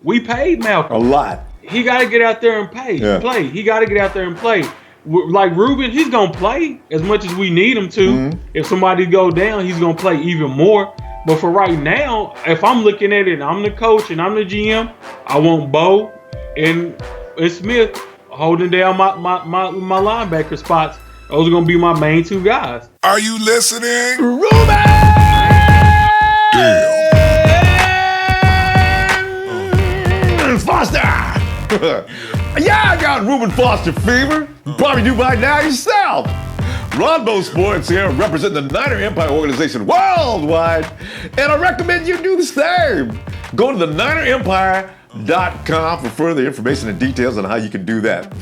We paid Malcolm a lot. He got to get out there and play. He got to get out there and play. Like Reuben, he's going to play as much as we need him to. Mm-hmm. If somebody go down, he's going to play even more. But for right now, if I'm looking at it and I'm the coach and I'm the GM, I want Bo and Smith holding down my linebacker spots. Those are going to be my main two guys. Are you listening? Ruben Foster! Yeah, I got Ruben Foster fever. You probably do by now yourself. Ronbo Sports here, representing the Niner Empire organization worldwide. And I recommend you do the same. Go to the NinerEmpire.com for further information and details on how you can do that.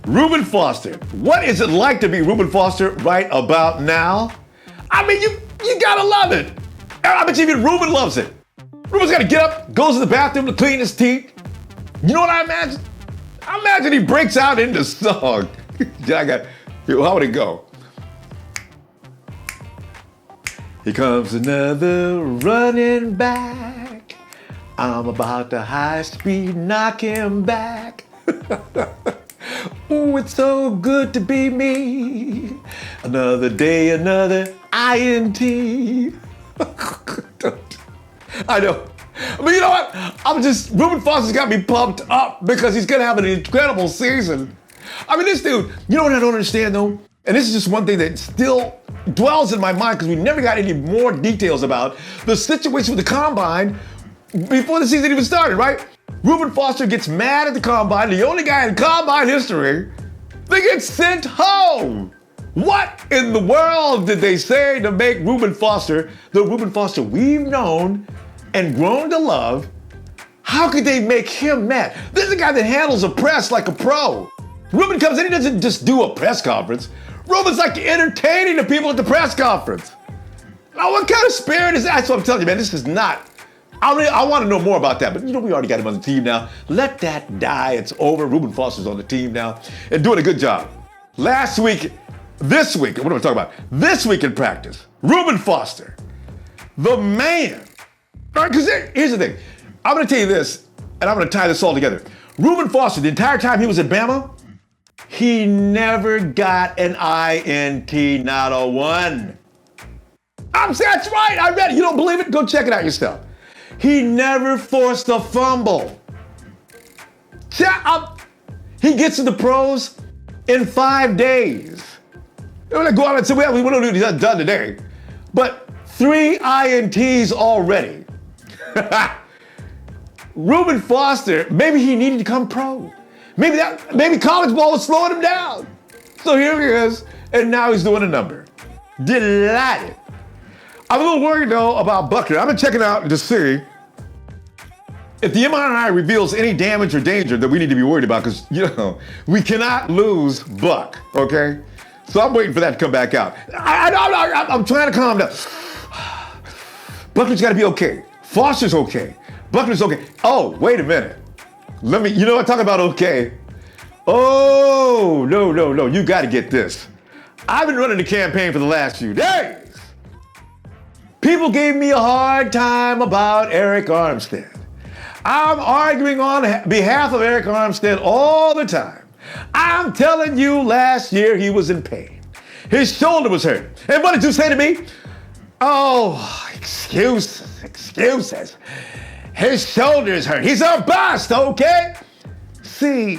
Ruben Foster. What is it like to be Ruben Foster right about now? I mean, you gotta love it. I bet you even Ruben loves it. Ruben's gotta get up, goes to the bathroom to clean his teeth. You know what I imagine? I imagine he breaks out into song. How would it go? Here comes another running back. I'm about to high speed knock him back. Ooh, it's so good to be me. Another day, another INT. I know. But you know what? Ruben Foster's got me pumped up because he's gonna have an incredible season. I mean, this dude, you know what I don't understand though? And this is just one thing that still dwells in my mind because we never got any more details about the situation with the combine before the season even started, right? Ruben Foster gets mad at the combine, the only guy in combine history, they get sent home. What in the world did they say to make Ruben Foster, the Ruben Foster we've known and grown to love? How could they make him mad? This is a guy that handles a press like a pro. Ruben comes in, he doesn't just do a press conference. Ruben's like entertaining the people at the press conference. Now, what kind of spirit is that? That's what I'm telling you, man. This is not. I want to know more about that, but we already got him on the team now. Let that die. It's over. Ruben Foster's on the team now and doing a good job. This week, what am I talking about? This week in practice, Ruben Foster, the man. All right, because here's the thing. I'm going to tell you this, and I'm going to tie this all together. Ruben Foster, the entire time he was at Bama, he never got an INT, not a one. That's right, I read it. You don't believe it? Go check it out yourself. He never forced a fumble. He gets to the pros in 5 days. They're going to go out and say, well, we don't do this done today. But 3 INTs already. Ruben Foster, maybe he needed to come pro. Maybe college ball was slowing him down. So here he is, and now he's doing a number. Delighted. I'm a little worried though about Buckner. I've been checking out to see if the MRI reveals any damage or danger that we need to be worried about, because we cannot lose Buck, okay? So I'm waiting for that to come back out. I'm trying to calm down. Buckner's got to be okay. Foster's okay. Buckner's okay. Oh, wait a minute. Talk about okay. Oh, no, you got to get this. I've been running the campaign for the last few days. People gave me a hard time about Arik Armstead. I'm arguing on behalf of Arik Armstead all the time. I'm telling you, last year he was in pain. His shoulder was hurt. And what did you say to me? Oh, excuses. His shoulder's hurt. He's a bust, okay? See,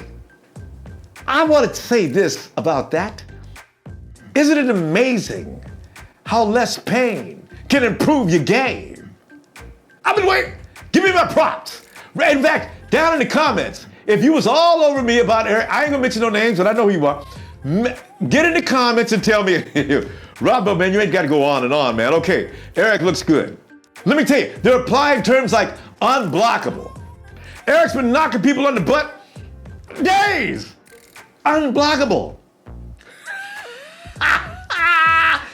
I wanted to say this about that. Isn't it amazing how less pain can improve your game? I've been waiting. Give me my props. In fact, down in the comments, if you was all over me about Arik, I ain't gonna mention no names, but I know who you are. Get in the comments and tell me, Ronbo, man, you ain't gotta go on and on, man. Okay, Arik looks good. Let me tell you, they're applying terms like unblockable. Arik's been knocking people on the butt days. Unblockable.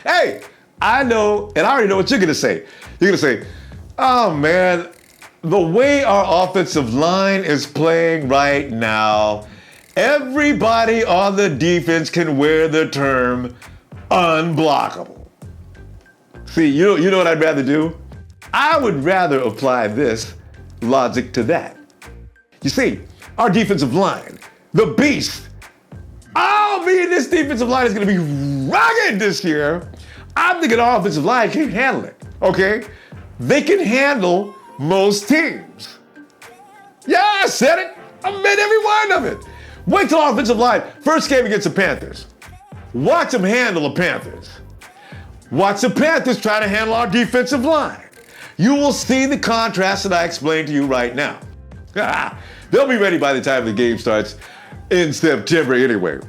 Hey, I know, and I already know what you're gonna say. You're gonna say, oh man, the way our offensive line is playing right now, everybody on the defense can wear the term unblockable. See, you know what I'd rather do? I would rather apply this logic to that. You see, our defensive line, the beast. Oh, man, this defensive line is going to be rugged this year. I'm thinking our offensive line can handle it, okay? They can handle most teams. Yeah, I said it. I meant every word of it. Wait till our offensive line, first game against the Panthers. Watch them handle the Panthers. Watch the Panthers try to handle our defensive line. You will see the contrast that I explained to you right now. They'll be ready by the time the game starts in September anyway.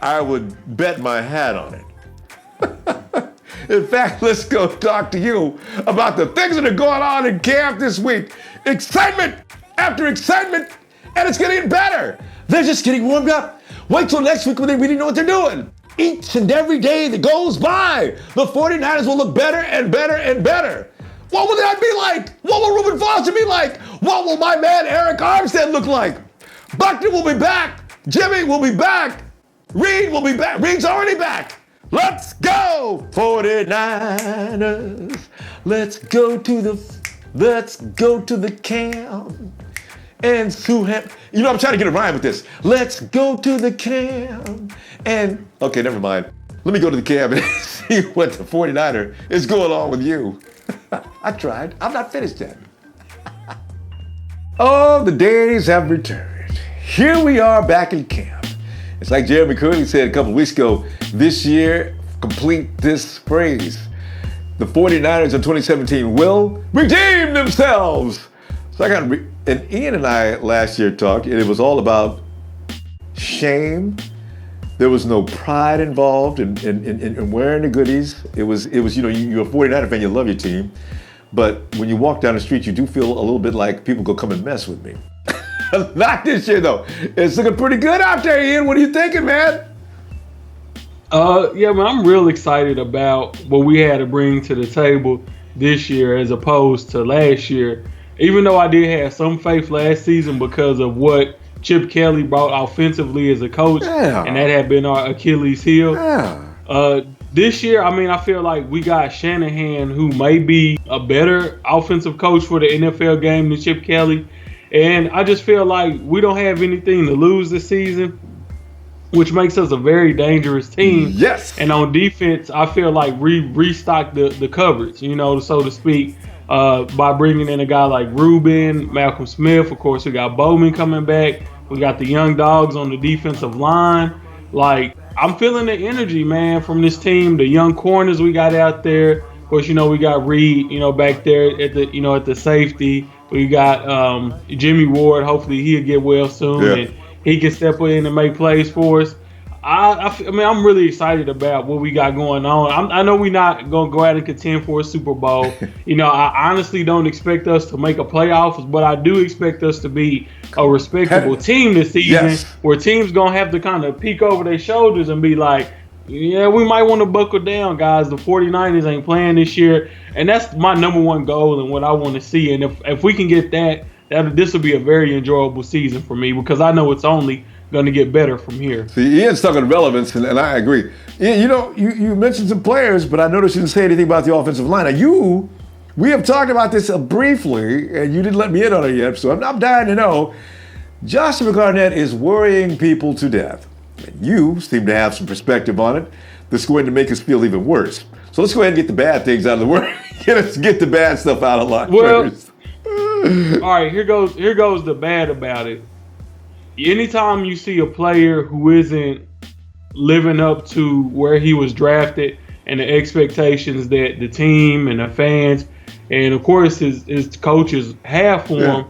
I would bet my hat on it. In fact, let's go talk to you about the things that are going on in camp this week. Excitement after excitement, and it's getting better. They're just getting warmed up. Wait till next week when they really know what they're doing. Each and every day that goes by, the 49ers will look better and better and better. What will that be like? What will Reuben Foster be like? What will my man Arik Armstead look like? Buckner will be back. Jimmy will be back. Reed will be back. Reed's already back. Let's go, 49ers. Let's go to the camp. And Sue you know, I'm trying to get a rhyme with this. Let's go to the camp. And, okay, never mind. Let me go to the camp and see what the 49er is going on with you. I tried. I'm not finished yet. Oh, the days have returned. Here we are back in camp. It's like Jeremy Curley said a couple weeks ago, this year, complete this phrase. The 49ers of 2017 will redeem themselves. So and Ian and I last year talked, and it was all about shame. There was no pride involved in wearing the goodies. It was you know, you're a 49er fan, you love your team. But when you walk down the street, you do feel a little bit like people go come and mess with me. Not this year, though. It's looking pretty good out there, Ian. What are you thinking, man? Yeah, man, I'm real excited about what we had to bring to the table this year as opposed to last year. Even though I did have some faith last season because of what Chip Kelly brought offensively as a coach, and that had been our Achilles heel. This year, I mean, I feel like we got Shanahan, who may be a better offensive coach for the NFL game than Chip Kelly. And I just feel like we don't have anything to lose this season, which makes us a very dangerous team. Yes. And on defense, I feel like we restocked the coverage, you know, so to speak, by bringing in a guy like Reuben, Malcolm Smith. Of course, we got Bowman coming back. We got the young dogs on the defensive line. Like, I'm feeling the energy, man, from this team. The young corners we got out there. Of course, you know, we got Reed, you know, back there at the safety. We got Jimmy Ward. Hopefully he'll get well soon and he can step in and make plays for us. I mean, I'm really excited about what we got going on. I know we're not going to go out and contend for a Super Bowl. You know, I honestly don't expect us to make a playoffs, but I do expect us to be a respectable team this season where teams going to have to kind of peek over their shoulders and be like, yeah, we might want to buckle down, guys. The 49ers ain't playing this year. And that's my number one goal and what I want to see. And if we can get that this will be a very enjoyable season for me because I know it's only going to get better from here. See, Ian's talking relevance, and I agree. Ian, you know, you mentioned some players, but I noticed you didn't say anything about the offensive line. Now, we have talked about this briefly, and you didn't let me in on it yet, so I'm dying to know. Joshua Garnett is worrying people to death. And you seem to have some perspective on it that's going to make us feel even worse. So let's go ahead and get the bad things out of the way. Get the bad stuff out of line first. All right, here goes the bad about it. Anytime you see a player who isn't living up to where he was drafted and the expectations that the team and the fans and, of course, his coaches have for him,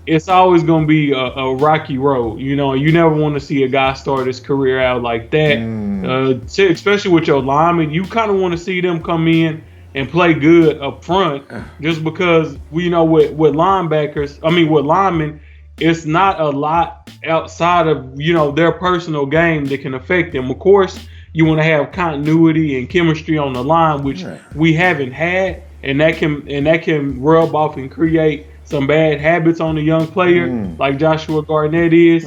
it's always going to be a rocky road. You know, you never want to see a guy start his career out like that, especially with your linemen. You kind of want to see them come in and play good up front just because, we know, with linemen, it's not a lot outside of, you know, their personal game that can affect them. Of course, you want to have continuity and chemistry on the line, which we haven't had, and that can rub off and create some bad habits on a young player like Joshua Garnett is.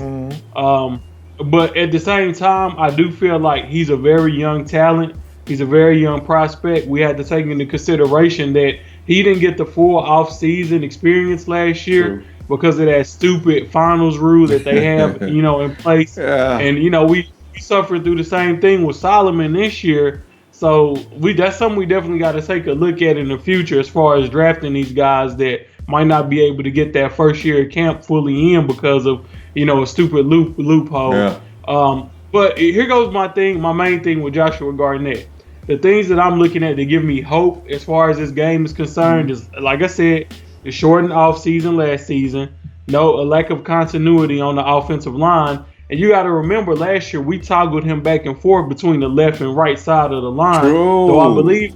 But at the same time, I do feel like he's a very young talent He's a very young prospect. We had to take into consideration that he didn't get the full off-season experience last year because of that stupid finals rule that they have, in place. Yeah. And, we suffered through the same thing with Solomon this year. So that's something we definitely got to take a look at in the future as far as drafting these guys that might not be able to get that first year of camp fully in because of, a stupid loophole. Yeah. But here goes my main thing with Joshua Garnett. The things that I'm looking at that give me hope as far as this game is concerned is, like I said, the shortened off season last season, a lack of continuity on the offensive line. And you got to remember, last year we toggled him back and forth between the left and right side of the line. True. So I believe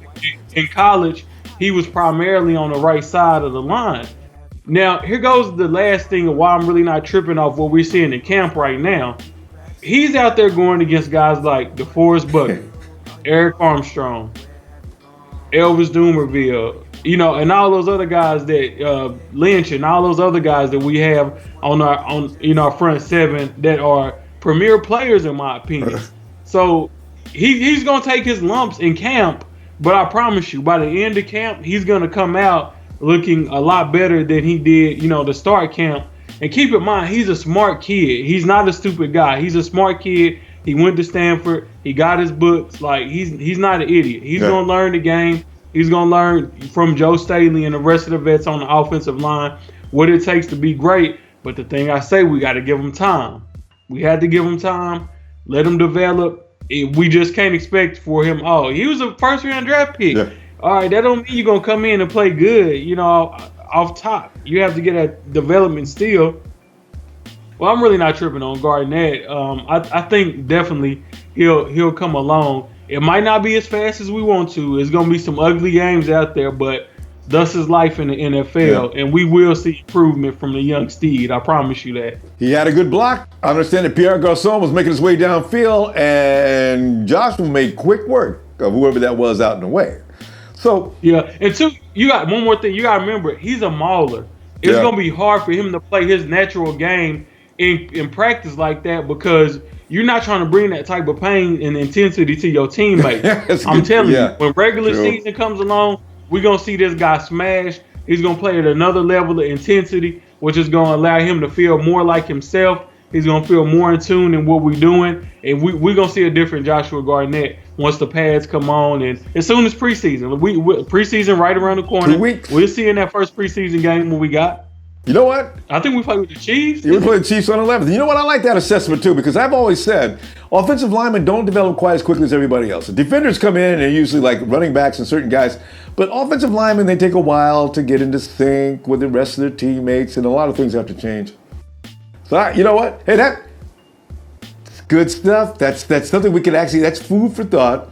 in college he was primarily on the right side of the line. Now, here goes the last thing of why I'm really not tripping off what we're seeing in camp right now. He's out there going against guys like DeForest Buckner, Arik Armstead, Elvis Dumerville, and all those other guys that Lynch and all those other guys that we have on our front seven that are premier players in my opinion. So he's gonna take his lumps in camp, but I promise you, by the end of camp, he's gonna come out looking a lot better than he did, to start camp. And keep in mind, he's a smart kid. He's not a stupid guy. He's a smart kid. He went to Stanford. He got his books. Like he's not an idiot. He's gonna learn the game. He's gonna learn from Joe Staley and the rest of the vets on the offensive line what it takes to be great. But the thing I say, we got to give him time. We had to give him time. Let him develop. We just can't expect for him. Oh, he was a first-round draft pick. Yeah. All right, that don't mean you're gonna come in and play good. Off top, you have to get that development still. Well, I'm really not tripping on Garnett. I think definitely he'll come along. It might not be as fast as we want to. It's gonna be some ugly games out there, but thus is life in the NFL, and we will see improvement from the young Steed. I promise you that. He had a good block. I understand that Pierre Garcon was making his way downfield, and Joshua made quick work of whoever that was out in the way. So and two, you got one more thing. You got to remember, he's a mauler. It's gonna be hard for him to play his natural game in practice like that because you're not trying to bring that type of pain and intensity to your teammates. I'm telling you, when regular season comes along, we're going to see this guy smash. He's going to play at another level of intensity, which is going to allow him to feel more like himself. He's going to feel more in tune in what we're doing. And we're going to see a different Joshua Garnett once the pads come on. And as soon as preseason, preseason right around the corner. 2 weeks. We'll see in that first preseason game what we got. You know what? I think we played with the Chiefs. We played the Chiefs on 11th. You know what? I like that assessment too because I've always said offensive linemen don't develop quite as quickly as everybody else. The defenders come in and they're usually like running backs and certain guys, but offensive linemen, they take a while to get into sync with the rest of their teammates and a lot of things have to change. So you know what? Hey, that's good stuff. That's something we can that's food for thought.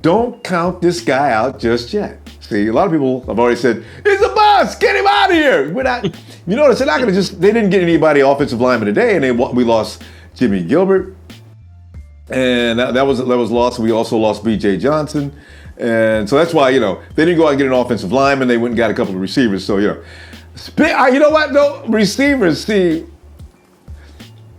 Don't count this guy out just yet. See, a lot of people have already said, he's a bust, get him out of here. We're not, you notice they're not going to they didn't get anybody offensive lineman today, and we lost Jimmy Gilbert, and that was lost. We also lost B.J. Johnson, and so that's why, they didn't go out and get an offensive lineman. They went and got a couple of receivers. So, you know what, though? Receivers, see,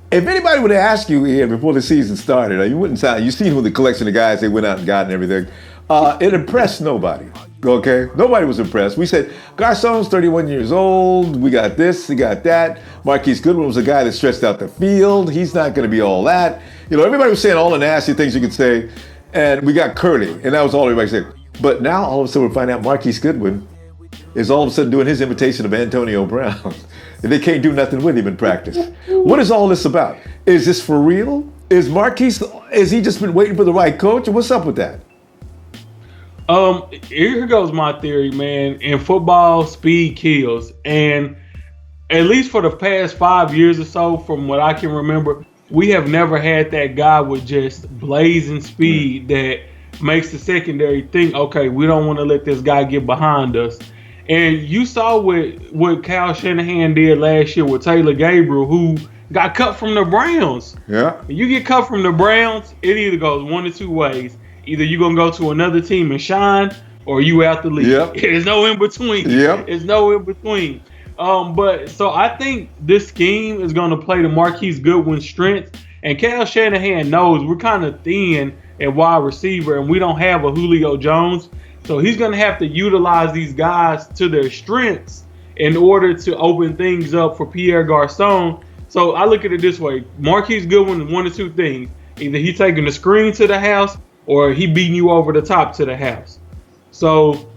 if anybody would ask you here before the season started, you wouldn't sound, you seen who the collection of guys they went out and got and everything. It impressed nobody, okay? Nobody was impressed. We said, Garcon's 31 years old. We got this, we got that. Marquise Goodwin was a guy that stretched out the field. He's not going to be all that. Everybody was saying all the nasty things you could say. And we got Curly, and that was all everybody said. But now, all of a sudden, we're finding out Marquise Goodwin is all of a sudden doing his imitation of Antonio Brown. And they can't do nothing with him in practice. What is all this about? Is this for real? Is he just been waiting for the right coach? Or what's up with that? Here goes my theory, man. In football, speed kills. And at least for the past 5 years or so, from what I can remember, we have never had that guy with just blazing speed that makes the secondary think, okay, we don't want to let this guy get behind us. And you saw what Kyle Shanahan did last year with Taylor Gabriel, who got cut from the Browns. Yeah. When you get cut from the Browns, it either goes one of two ways. Either you're going to go to another team and shine, or you out the league. Yep. There's no in between. Yep. There's no in between. But so I think this scheme is going to play to Marquise Goodwin's strengths. And Kyle Shanahan knows we're kind of thin at wide receiver, and we don't have a Julio Jones. So he's going to have to utilize these guys to their strengths in order to open things up for Pierre Garcon. So I look at it this way. Marquise Goodwin is one of two things. Either he taking the screen to the house or he beating you over the top to the house. So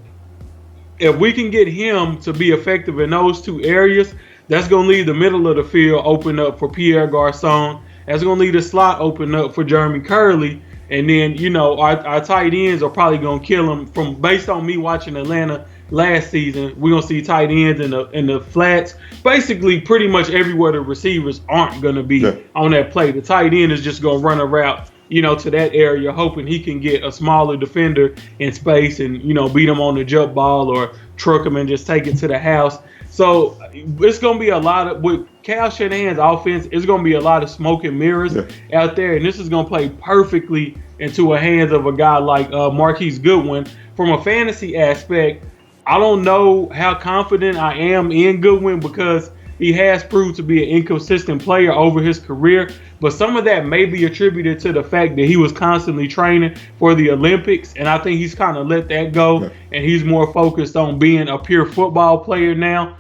if we can get him to be effective in those two areas, that's going to leave the middle of the field open up for Pierre Garcon. That's going to leave the slot open up for Jeremy Curley. And then, you know, our tight ends are probably going to kill him. Based on me watching Atlanta last season, we're going to see tight ends in the flats. Basically, pretty much everywhere the receivers aren't going to be on that play. The tight end is just going to run a route, you know, to that area, hoping he can get a smaller defender in space and, you know, beat him on the jump ball or truck him and just take it to the house. So it's going to be a lot of, with Kyle Shanahan's offense, it's going to be a lot of smoke and mirrors out there. And this is going to play perfectly into the hands of a guy like Marquise Goodwin. From a fantasy aspect, I don't know how confident I am in Goodwin because he has proved to be an inconsistent player over his career. But some of that may be attributed to the fact that he was constantly training for the Olympics. And I think he's kind of let that go. And he's more focused on being a pure football player now.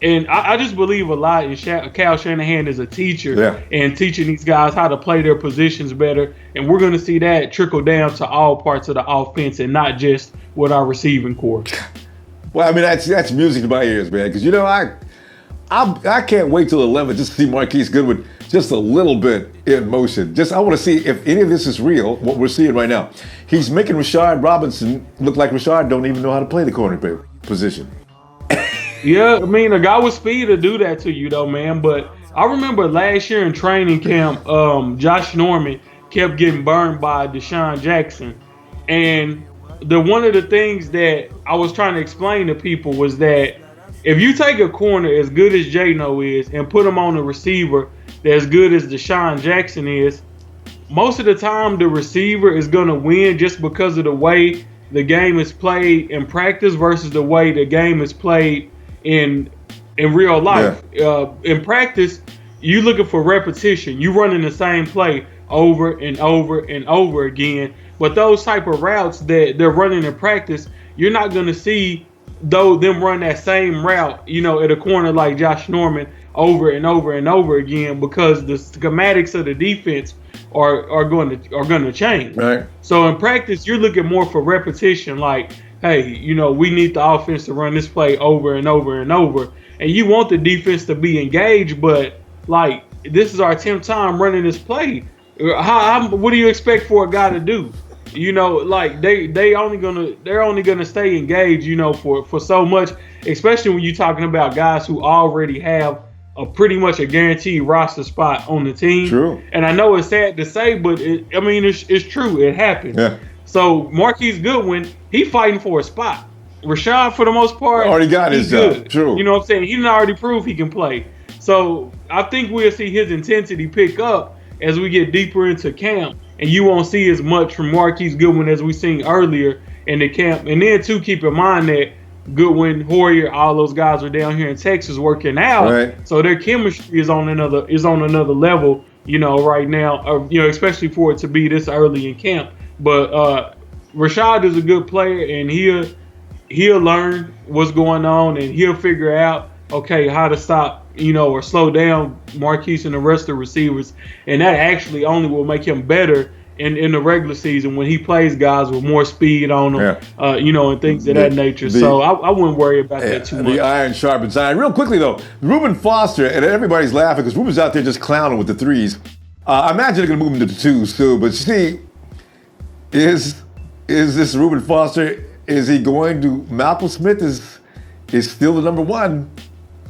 And I just believe a lot in Kyle Shanahan as a teacher and teaching these guys how to play their positions better. And we're going to see that trickle down to all parts of the offense and not just with our receiving core. Well, I mean, that's music to my ears, man. Because, you know, I can't wait till 11 just to see Marquise Goodwin just a little bit in motion. I want to see if any of this is real, what we're seeing right now. He's making Rashard Robinson look like Rashard don't even know how to play the corner position. Yeah, I mean, a guy with speed to do that to you, though, man. But I remember last year in training camp, Josh Norman kept getting burned by Deshaun Jackson. And one of the things that I was trying to explain to people was that if you take a corner as good as J-No is and put him on a receiver that's good as Deshaun Jackson is, most of the time the receiver is going to win just because of the way the game is played in practice versus the way the game is played in real life. In practice, you looking for repetition. You running the same play over and over and over again. But those type of routes that they're running in practice, you're not going to see them run that same route, you know, at a corner like Josh Norman over and over and over again because the schematics of the defense are going to change. Right. So in practice, you're looking more for repetition, like, hey, you know, we need the offense to run this play over and over and over. And you want the defense to be engaged, but like, this is our 10th time running this play. What do you expect for a guy to do? You know, like they're only gonna stay engaged, you know, for so much, especially when you're talking about guys who already have pretty much a guaranteed roster spot on the team. True. And I know it's sad to say, but it's true. It happened. Yeah. So Marquise Goodwin, he fighting for a spot. Rashad, for the most part, already got his job. True. You know what I'm saying? He done already proved he can play. So I think we'll see his intensity pick up as we get deeper into camp. And you won't see as much from Marquise Goodwin as we seen earlier in the camp. And then, too, keep in mind that Goodwin, Hoyer, all those guys are down here in Texas working out. Right. So their chemistry is on another level, you know, right now, you know, especially for it to be this early in camp. But Rashad is a good player, and he'll learn what's going on, and he'll figure out, okay, how to stop, you know, or slow down Marquise and the rest of the receivers. And that actually only will make him better in the regular season when he plays guys with more speed on them, you know, and things of that nature. So I wouldn't worry about that too much. The iron sharpens iron. Real quickly, though, Ruben Foster, and everybody's laughing because Ruben's out there just clowning with the threes. I imagine they're going to move him to the twos, too. But see, is this Reuben Foster, is he going to, Malcolm Smith is still the number one.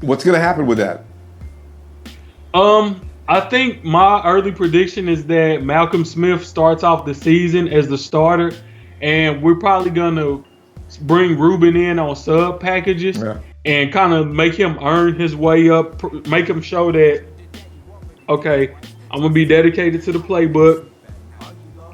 What's going to happen with that? I think my early prediction is that Malcolm Smith starts off the season as the starter, and we're probably going to bring Reuben in on sub packages and kind of make him earn his way up, make him show that, okay, I'm going to be dedicated to the playbook.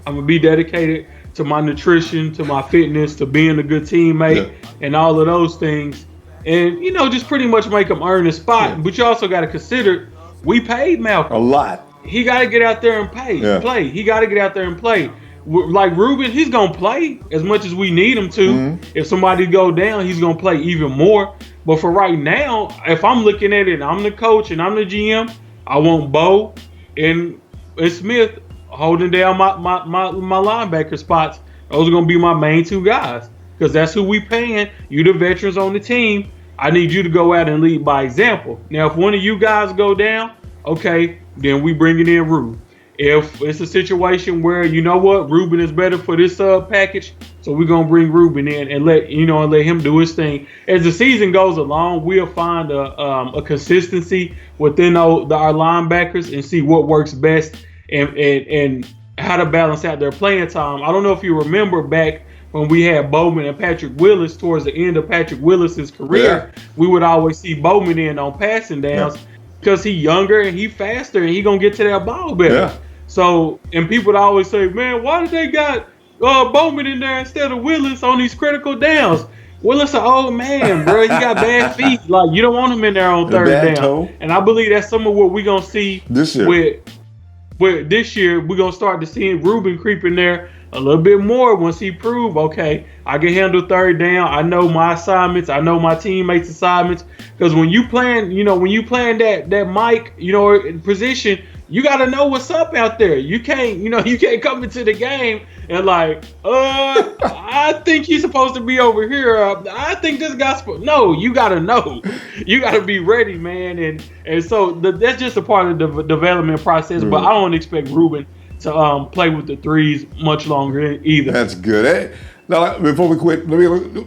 I'm going to be dedicated to my nutrition, to my fitness, to being a good teammate, and all of those things. And, you know, just pretty much make him earn his spot. Yeah. But you also got to consider, we paid Malcolm a lot. He got to get out there and play. He got to get out there and play. Like Ruben, he's gonna play as much as we need him to. If somebody go down, he's gonna play even more. But for right now, if I'm looking at it, and I'm the coach and I'm the GM, I want Bo and Smith holding down my linebacker spots. Those are gonna be my main two guys because that's who we paying. You the veterans on the team. I need you to go out and lead by example. Now, if one of you guys go down, okay, then we bring it in Ruben. If it's a situation where you know what, Ruben is better for this package, so we're gonna bring Ruben in and let him do his thing. As the season goes along, we'll find a consistency within our linebackers and see what works best and how to balance out their playing time. I don't know if you remember back when we had Bowman and Patrick Willis towards the end of Patrick Willis's career, we would always see Bowman in on passing downs because he's younger and he faster and he gonna get to that ball better. Yeah. So, and people would always say, man, why did they got Bowman in there instead of Willis on these critical downs? Willis an old man, bro. He got bad feet. Like, you don't want him in there on third down. Toe. And I believe that's some of what we're going to see this year. With this year, we're going to start to see Ruben creep in there a little bit more once he prove, okay, I can handle third down. I know my assignments. I know my teammates' assignments. Because when you playing, that Mike, position, you got to know what's up out there. You can't come into the game and like, I think he's supposed to be over here. I think this guy's no, you got to know. You got to be ready, man. And so that's just a part of the development process. But I don't expect Ruben to play with the threes much longer either. That's good. Now, before we quit,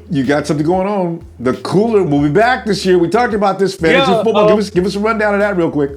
you got something going on. The Cooler will be back this year. We talked about this fantasy football. Give us a rundown of that real quick.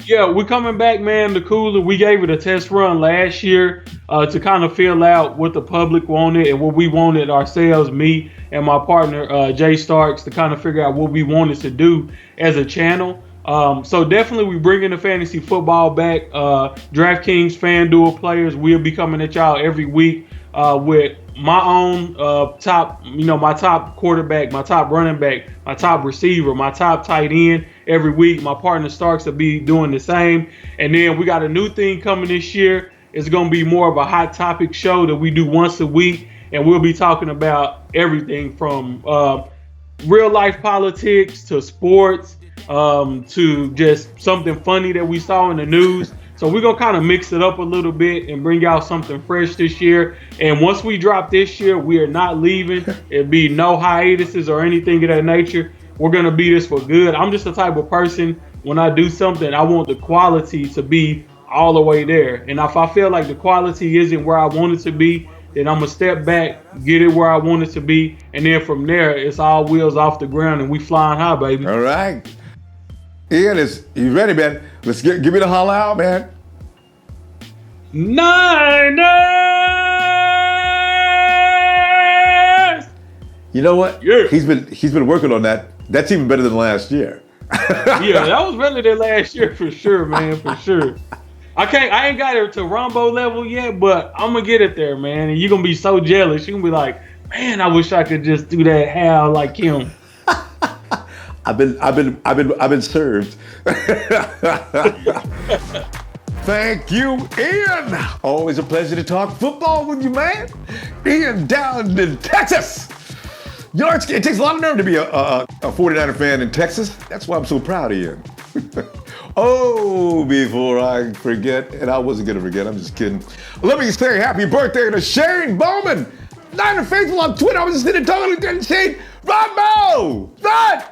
Yeah, we're coming back, man. The Cooler, we gave it a test run last year to kind of fill out what the public wanted and what we wanted ourselves, me and my partner, Jay Starks, to kind of figure out what we wanted to do as a channel. So definitely we're bringing the fantasy football back. DraftKings, FanDuel players, we'll be coming at y'all every week with my own my top quarterback, my top running back, my top receiver, my top tight end every week. My partner Starks will be doing the same. And then we got a new thing coming this year. It's going to be more of a hot topic show that we do once a week. And we'll be talking about everything from real life politics to sports to just something funny that we saw in the news. So we're going to kind of mix it up a little bit and bring out something fresh this year. And once we drop this year, we are not leaving. It'll be no hiatuses or anything of that nature. We're going to be this for good. I'm just the type of person, when I do something, I want the quality to be all the way there. And if I feel like the quality isn't where I want it to be, then I'm going to step back, get it where I want it to be. And then from there, it's all wheels off the ground and we flying high, baby. All right. Ian, you ready, man? Let's give me the holla out, man. Niners! You know what? Yeah. He's been working on that. That's even better than last year. Yeah, that was better than last year for sure, man, for sure. I ain't got it to Ronbo level yet, but I'm gonna get it there, man. And you're gonna be so jealous. You're gonna be like, man, I wish I could just do that how like him. I've been served. Thank you, Ian. Always a pleasure to talk football with you, man. Ian down in Texas. You know, it takes a lot of nerve to be a 49er fan in Texas. That's why I'm so proud of Ian. Oh, before I forget, and I wasn't going to forget, I'm just kidding. Let me say happy birthday to Shane Bowman. Niner Faithful on Twitter. I was just sitting totally and saying, Ronbo, Ron,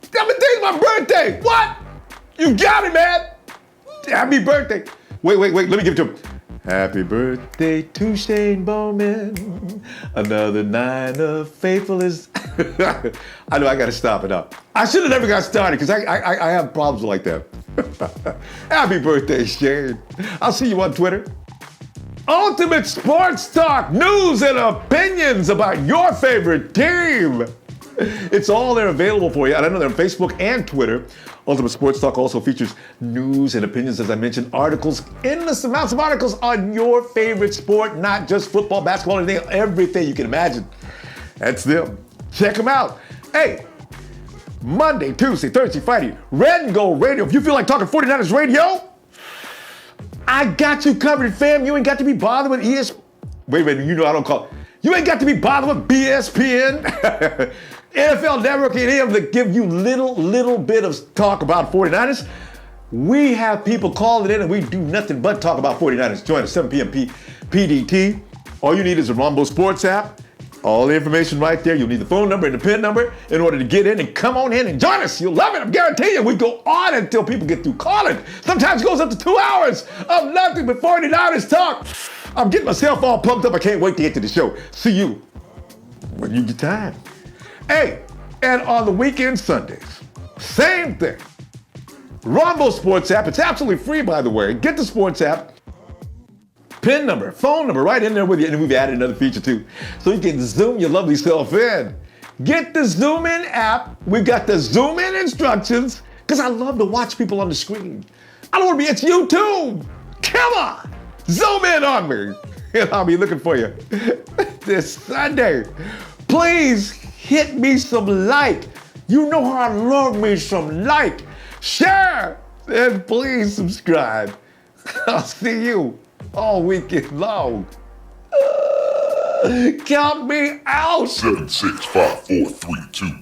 today's my birthday. What? You got me, man. Happy birthday. Wait, let me give it to him. Happy birthday to Shane Bowman. Another Niner Faithful is... I know I got to stop it up. I should have never got started because I have problems like that. Happy birthday, Shane. I'll see you on Twitter. Ultimate Sports Talk, news and opinions about your favorite team. It's all there available for you. And I know they're on Facebook and Twitter. Ultimate Sports Talk also features news and opinions, as I mentioned, articles, endless amounts of articles on your favorite sport, not just football, basketball, anything, everything you can imagine. That's them. Check them out. Hey, Monday, Tuesday, Thursday, Friday, Red and Gold Radio. If you feel like talking 49ers radio, I got you covered, fam. You ain't got to be bothered with Wait a minute, you know I don't call. You ain't got to be bothered with BSPN, NFL Network, any of them that give you little bit of talk about 49ers. We have people calling in and we do nothing but talk about 49ers. Join us 7 p.m. PDT. All you need is a Ronbo Sports app. All the information right there. You'll need the phone number and the PIN number in order to get in and come on in and join us. You'll love it. I'm guaranteeing you. We go on until people get through calling. Sometimes it goes up to 2 hours of nothing but 49ers talk. I'm getting myself all pumped up. I can't wait to get to the show. See you when you get time. Hey, and on the weekend Sundays, same thing. Ronbo Sports app. It's absolutely free, by the way. Get the sports app. PIN number, phone number, right in there with you. And we've added another feature too. So you can zoom your lovely self in. Get the Zoom In app. We've got the Zoom In instructions because I love to watch people on the screen. I don't want to be, it's YouTube. Come on, zoom in on me. And I'll be looking for you this Sunday. Please hit me some like. You know how I love me some like. Share, and please subscribe. I'll see you all weekend long. Count me out. 7, 6, 5, 4, 3, 2,